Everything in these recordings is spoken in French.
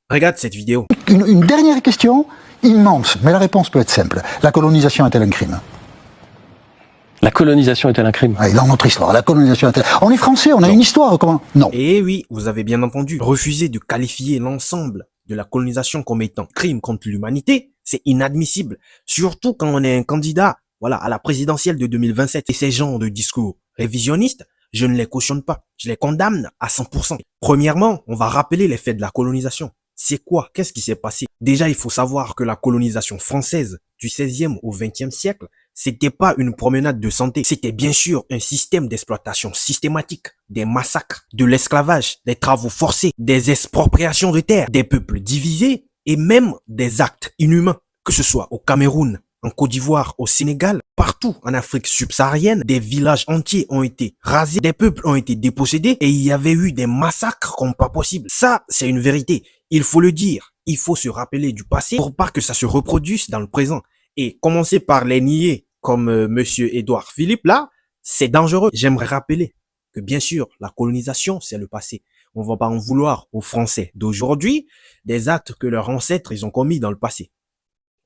Regarde cette vidéo. Une dernière question immense, mais la réponse peut être simple. La colonisation est-elle un crime? La colonisation est-elle un crime? Oui, dans notre histoire, la colonisation est-elle... On est français, on a une histoire, comment? Non. Et oui, vous avez bien entendu. Refuser de qualifier l'ensemble de la colonisation comme étant crime contre l'humanité, c'est inadmissible. Surtout quand on est un candidat, voilà, à la présidentielle de 2027. Et ces genres de discours révisionnistes, je ne les cautionne pas. Je les condamne à 100%. Premièrement, on va rappeler les faits de la colonisation. C'est quoi? Qu'est-ce qui s'est passé? Déjà, il faut savoir que la colonisation française du 16e au 20e siècle, c'était pas une promenade de santé. C'était bien sûr un système d'exploitation systématique, des massacres, de l'esclavage, des travaux forcés, des expropriations de terres, des peuples divisés et même des actes inhumains. Que ce soit au Cameroun, en Côte d'Ivoire, au Sénégal, partout en Afrique subsaharienne, des villages entiers ont été rasés, des peuples ont été dépossédés et il y avait eu des massacres comme pas possible. Ça, c'est une vérité. Il faut le dire. Il faut se rappeler du passé pour pas que ça se reproduise dans le présent. Et commencer par les nier comme monsieur Édouard Philippe là, c'est dangereux. J'aimerais rappeler que bien sûr, la colonisation, c'est le passé. On va pas en vouloir aux Français d'aujourd'hui des actes que leurs ancêtres ils ont commis dans le passé.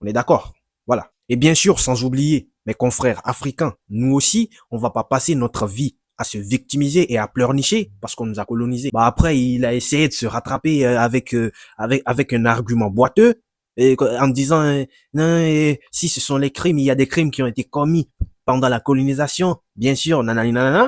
On est d'accord? Voilà. Et bien sûr, sans oublier mes confrères africains, nous aussi, on va pas passer notre vie à se victimiser et à pleurnicher parce qu'on nous a colonisés. Bah après, il a essayé de se rattraper avec un argument boiteux et en disant non, si ce sont les crimes, il y a des crimes qui ont été commis pendant la colonisation, bien sûr, nanani nanana.